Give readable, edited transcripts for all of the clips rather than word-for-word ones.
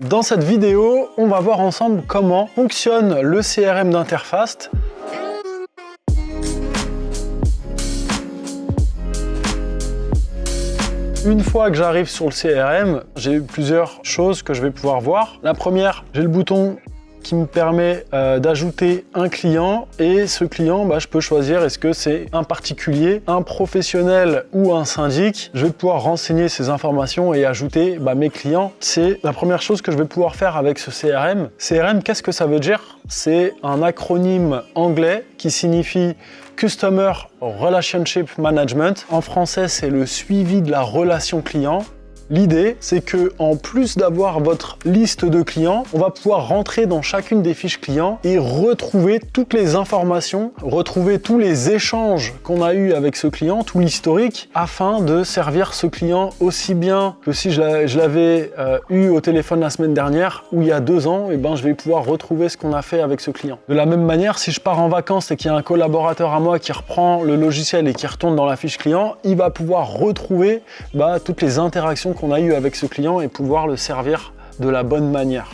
Dans cette vidéo, on va voir ensemble comment fonctionne le CRM d'Interfast. Une fois que j'arrive sur le CRM, j'ai plusieurs choses que je vais pouvoir voir. La première, j'ai le bouton qui me permet d'ajouter un client et ce client, je peux choisir est-ce que c'est un particulier, un professionnel ou un syndic. Je vais pouvoir renseigner ces informations et ajouter mes clients. C'est la première chose que je vais pouvoir faire avec ce CRM. CRM, qu'est-ce que ça veut dire? C'est un acronyme anglais qui signifie Customer Relationship Management. En français, c'est le suivi de la relation client. L'idée, c'est que en plus d'avoir votre liste de clients, on va pouvoir rentrer dans chacune des fiches clients et retrouver toutes les informations, retrouver tous les échanges qu'on a eus avec ce client, tout l'historique, afin de servir ce client aussi bien que si je l'avais eu au téléphone la semaine dernière ou il y a 2 ans, je vais pouvoir retrouver ce qu'on a fait avec ce client. De la même manière, si je pars en vacances et qu'il y a un collaborateur à moi qui reprend le logiciel et qui retourne dans la fiche client, il va pouvoir retrouver toutes les interactions qu'on a eu avec ce client et pouvoir le servir de la bonne manière.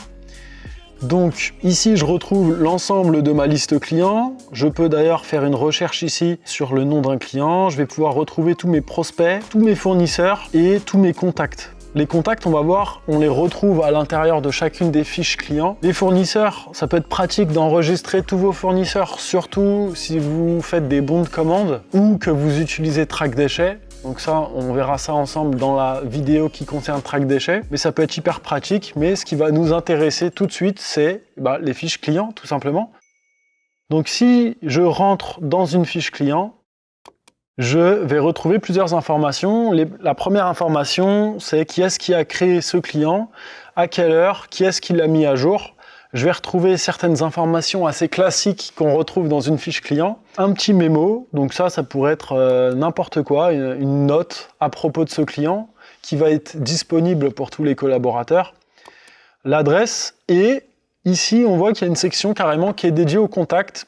Donc ici je retrouve l'ensemble de ma liste client. Je peux d'ailleurs faire une recherche ici sur le nom d'un client. Je vais pouvoir retrouver tous mes prospects, tous mes fournisseurs et tous mes contacts. Les contacts, on va voir, on les retrouve à l'intérieur de chacune des fiches clients. Les fournisseurs, ça peut être pratique d'enregistrer tous vos fournisseurs, surtout si vous faites des bons de commande ou que vous utilisez Track Déchets. Donc ça, on verra ça ensemble dans la vidéo qui concerne Track Déchets. Mais ça peut être hyper pratique, mais ce qui va nous intéresser tout de suite, c'est les fiches clients, tout simplement. Donc si je rentre dans une fiche client, je vais retrouver plusieurs informations. La première information, c'est qui est-ce qui a créé ce client, à quelle heure, qui est-ce qui l'a mis à jour. Je vais retrouver certaines informations assez classiques qu'on retrouve dans une fiche client. Un petit mémo, donc ça pourrait être n'importe quoi, une note à propos de ce client qui va être disponible pour tous les collaborateurs. L'adresse, et ici on voit qu'il y a une section carrément qui est dédiée au contact.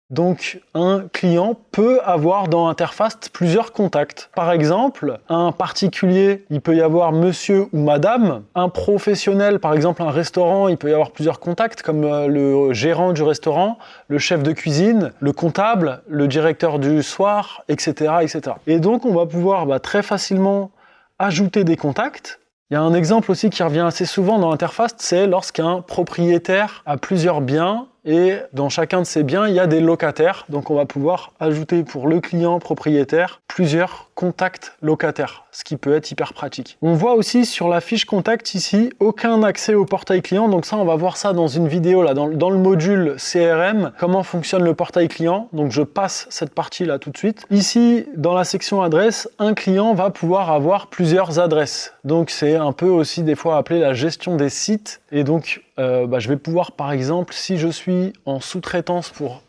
Donc un client peut avoir dans Interfast plusieurs contacts. Par exemple, un particulier, il peut y avoir monsieur ou madame. Un professionnel, par exemple un restaurant, il peut y avoir plusieurs contacts comme le gérant du restaurant, le chef de cuisine, le comptable, le directeur du soir, etc. etc. Et donc on va pouvoir très facilement ajouter des contacts. Il y a un exemple aussi qui revient assez souvent dans Interfast, c'est lorsqu'un propriétaire a plusieurs biens et dans chacun de ces biens, il y a des locataires. Donc on va pouvoir ajouter pour le client propriétaire plusieurs contacts locataires, ce qui peut être hyper pratique. On voit aussi sur la fiche contact ici, aucun accès au portail client. Donc ça, on va voir ça dans une vidéo là, dans le module CRM, comment fonctionne le portail client. Donc je passe cette partie là tout de suite. Ici, dans la section adresse, un client va pouvoir avoir plusieurs adresses. Donc c'est un peu aussi des fois appelé la gestion des sites. Et donc je vais pouvoir par exemple, si je suis en sous-traitance pour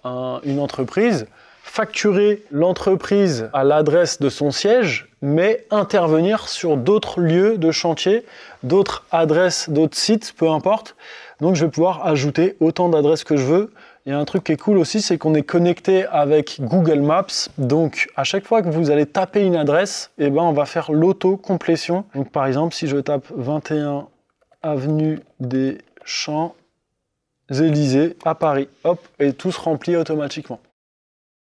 une entreprise, facturer l'entreprise à l'adresse de son siège, mais intervenir sur d'autres lieux de chantier, d'autres adresses, d'autres sites, peu importe. Donc je vais pouvoir ajouter autant d'adresses que je veux. Il y a un truc qui est cool aussi, c'est qu'on est connecté avec Google Maps. Donc à chaque fois que vous allez taper une adresse, on va faire l'auto-complétion. Donc par exemple, si je tape 21 avenue des Champs-Élysées à Paris, hop, et tout se remplit automatiquement.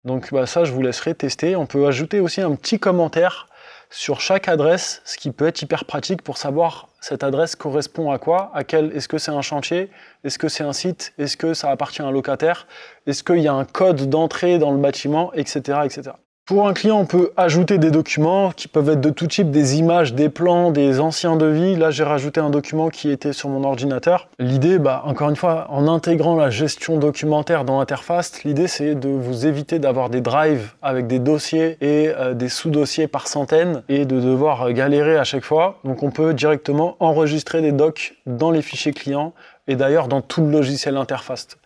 Donc ça, je vous laisserai tester. On peut ajouter aussi un petit commentaire sur chaque adresse, ce qui peut être hyper pratique pour savoir cette adresse correspond à quoi, est-ce que c'est un chantier, est-ce que c'est un site, est-ce que ça appartient à un locataire, est-ce qu'il y a un code d'entrée dans le bâtiment, etc., etc. Pour un client, on peut ajouter des documents qui peuvent être de tout type, des images, des plans, des anciens devis. Là, j'ai rajouté un document qui était sur mon ordinateur. L'idée, encore une fois, en intégrant la gestion documentaire dans Interfast, l'idée, c'est de vous éviter d'avoir des drives avec des dossiers et des sous-dossiers par centaines et de devoir galérer à chaque fois. Donc, on peut directement enregistrer des docs dans les fichiers clients et d'ailleurs dans tout le logiciel Interfast.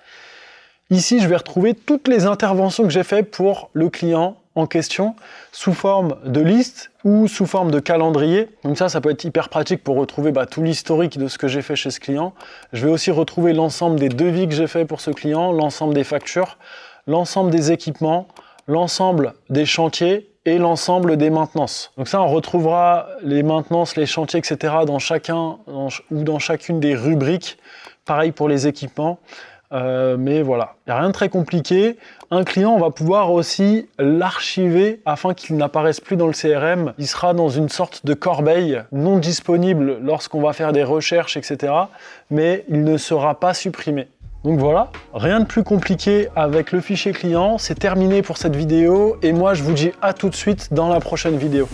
Ici, je vais retrouver toutes les interventions que j'ai faites pour le client en question sous forme de liste ou sous forme de calendrier. Donc ça peut être hyper pratique pour retrouver tout l'historique de ce que j'ai fait chez ce client. Je vais aussi retrouver l'ensemble des devis que j'ai fait pour ce client, l'ensemble des factures, l'ensemble des équipements, l'ensemble des chantiers et l'ensemble des maintenances. Donc ça, on retrouvera les maintenances, les chantiers, etc. dans chacune des rubriques. Pareil pour les équipements. Mais voilà, il n'y a rien de très compliqué. Un client, on va pouvoir aussi l'archiver afin qu'il n'apparaisse plus dans le CRM. Il sera dans une sorte de corbeille non disponible lorsqu'on va faire des recherches, etc. Mais il ne sera pas supprimé. Donc voilà, rien de plus compliqué avec le fichier client. C'est terminé pour cette vidéo et moi je vous dis à tout de suite dans la prochaine vidéo.